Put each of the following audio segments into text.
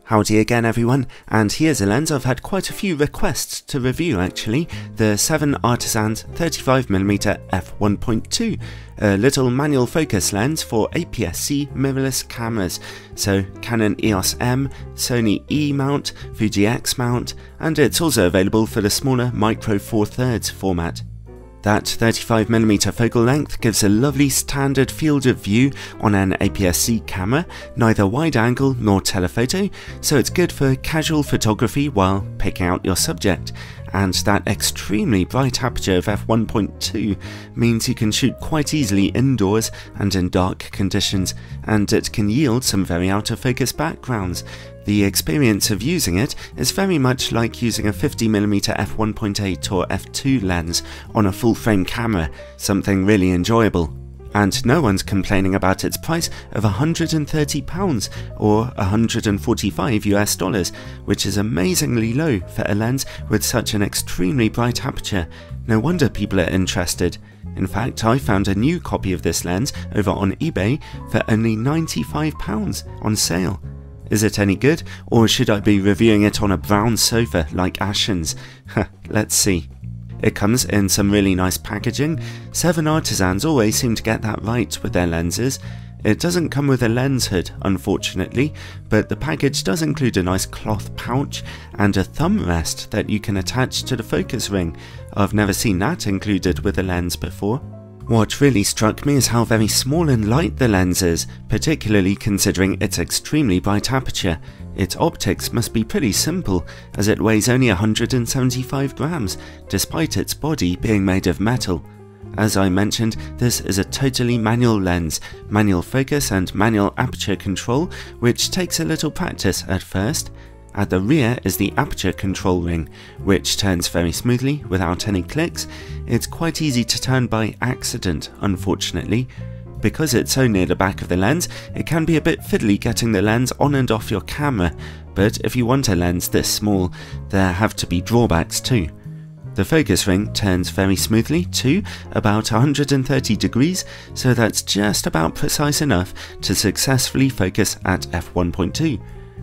Howdy again everyone, and here's a lens I've had quite a few requests to review actually, the 7artisans 35mm f1.2, a little manual focus lens for aps-c mirrorless cameras, so Canon EOS M, Sony E mount, Fuji X mount, and it's also available for the smaller micro 4/3 format. That 35mm focal length gives a lovely standard field of view on an aps-c camera, neither wide angle nor telephoto, so it's good for casual photography while picking out your subject. And that extremely bright aperture of f1.2 means you can shoot quite easily indoors and in dark conditions, and it can yield some very out of focus backgrounds. The experience of using it is very much like using a 50mm f1.8 or f2 lens on a full frame camera, something really enjoyable. And no one's complaining about its price of £130 or $145 US, which is amazingly low for a lens with such an extremely bright aperture. No wonder people are interested. In fact, I found a new copy of this lens over on eBay for only £95 on sale. Is it any good, or should I be reviewing it on a brown sofa like Ashen's? Let's see. It comes in some really nice packaging. 7artisans always seem to get that right with their lenses. It doesn't come with a lens hood, unfortunately, but the package does include a nice cloth pouch and a thumb rest that you can attach to the focus ring. I've never seen that included with a lens before. What really struck me is how very small and light the lens is, particularly considering its extremely bright aperture. Its optics must be pretty simple, as it weighs only 175 grams, despite its body being made of metal. As I mentioned, this is a totally manual lens, manual focus and manual aperture control, which takes a little practice at first. At the rear is the aperture control ring, which turns very smoothly without any clicks. It's quite easy to turn by accident, unfortunately. Because it's so near the back of the lens, it can be a bit fiddly getting the lens on and off your camera, but if you want a lens this small, there have to be drawbacks too. The focus ring turns very smoothly too, about 130 degrees, so that's just about precise enough to successfully focus at f1.2.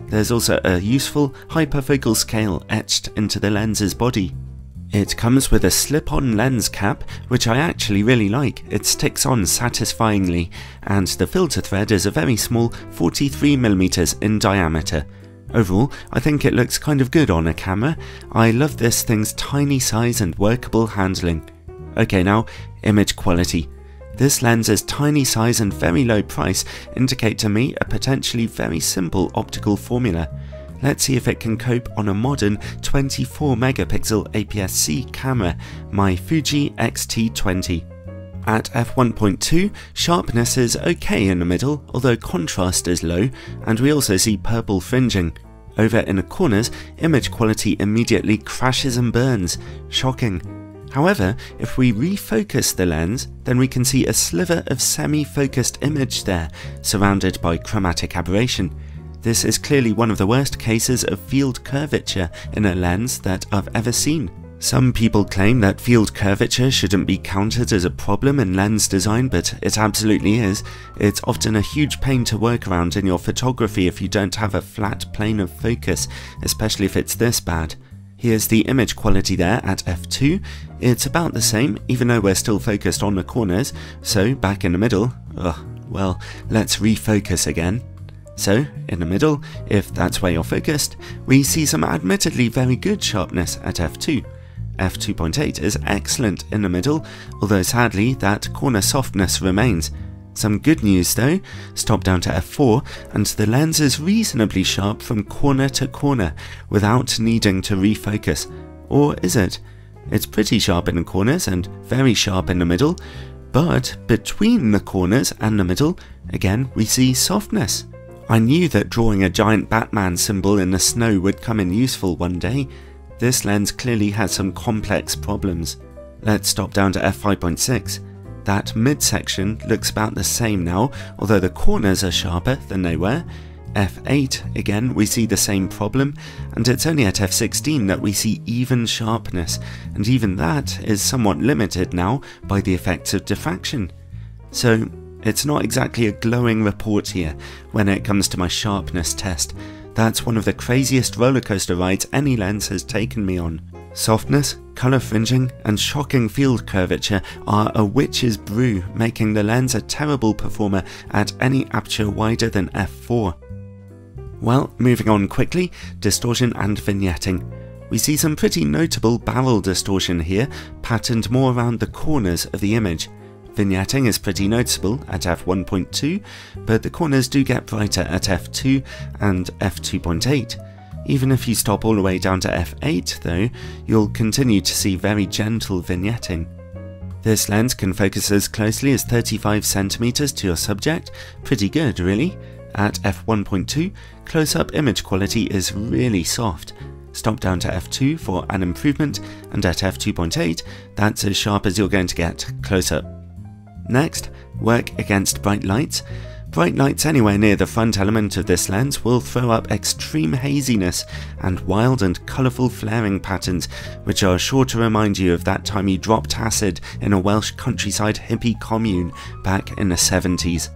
There's also a useful hyperfocal scale etched into the lens's body. It comes with a slip-on lens cap, which I actually really like. It sticks on satisfyingly, and the filter thread is a very small 43mm in diameter. Overall, I think it looks kind of good on a camera. I love this thing's tiny size and workable handling. Okay, now, image quality. This lens's tiny size and very low price indicate to me a potentially very simple optical formula. Let's see if it can cope on a modern 24MP aps-c camera, my Fuji X-T20. At f1.2, sharpness is okay in the middle, although contrast is low, and we also see purple fringing. Over in the corners, image quality immediately crashes and burns. Shocking. However, if we refocus the lens, then we can see a sliver of semi-focused image there, surrounded by chromatic aberration. This is clearly one of the worst cases of field curvature in a lens that I've ever seen. Some people claim that field curvature shouldn't be counted as a problem in lens design, but it absolutely is. It's often a huge pain to work around in your photography if you don't have a flat plane of focus, especially if it's this bad. Here's the image quality there at f2. It's about the same, even though we're still focused on the corners, so back in the middle, well, let's refocus again. So, in the middle, if that's where you're focused, we see some admittedly very good sharpness at f2. f2.8 is excellent in the middle, although sadly that corner softness remains. Some good news though, stop down to f4 and the lens is reasonably sharp from corner to corner without needing to refocus. Or is it? It's pretty sharp in the corners and very sharp in the middle, but between the corners and the middle, again we see softness. I knew that drawing a giant Batman symbol in the snow would come in useful one day. This lens clearly has some complex problems. Let's stop down to f5.6. That midsection looks about the same now, although the corners are sharper than they were. f8, again we see the same problem, and it's only at f16 that we see even sharpness, and even that is somewhat limited now by the effects of diffraction. So it's not exactly a glowing report here when it comes to my sharpness test. That's one of the craziest rollercoaster rides any lens has taken me on. Softness, colour fringing, and shocking field curvature are a witch's brew, making the lens a terrible performer at any aperture wider than f4. Well, moving on quickly, distortion and vignetting. We see some pretty notable barrel distortion here, patterned more around the corners of the image. Vignetting is pretty noticeable at f1.2, but the corners do get brighter at f2 and f2.8. Even if you stop all the way down to f8 though, you'll continue to see very gentle vignetting. This lens can focus as closely as 35 cm to your subject, pretty good really. At f1.2, close-up image quality is really soft. Stop down to f2 for an improvement, and at f2.8, that's as sharp as you're going to get close-up. Next, work against bright lights. Bright lights anywhere near the front element of this lens will throw up extreme haziness and wild and colourful flaring patterns, which are sure to remind you of that time you dropped acid in a Welsh countryside hippie commune back in the 70s.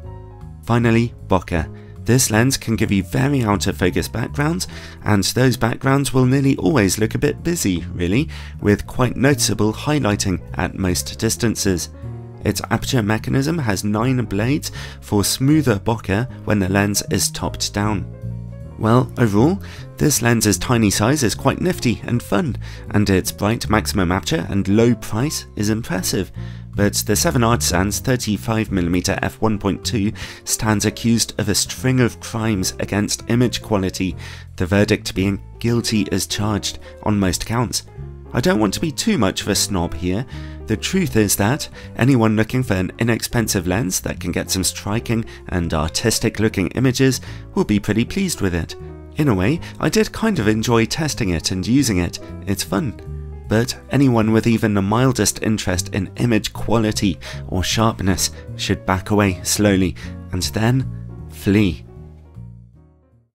Finally, bokeh. This lens can give you very out of focus backgrounds, and those backgrounds will nearly always look a bit busy, really, with quite noticeable highlighting at most distances. Its aperture mechanism has 9 blades for smoother bokeh when the lens is topped down. Well, overall, this lens's tiny size is quite nifty and fun, and its bright maximum aperture and low price is impressive. But the 7artisans 35mm f1.2 stands accused of a string of crimes against image quality, the verdict being guilty as charged on most counts. I don't want to be too much of a snob here. The truth is that anyone looking for an inexpensive lens that can get some striking and artistic looking images will be pretty pleased with it. In a way, I did kind of enjoy testing it and using it, it's fun. But anyone with even the mildest interest in image quality or sharpness should back away slowly and then flee.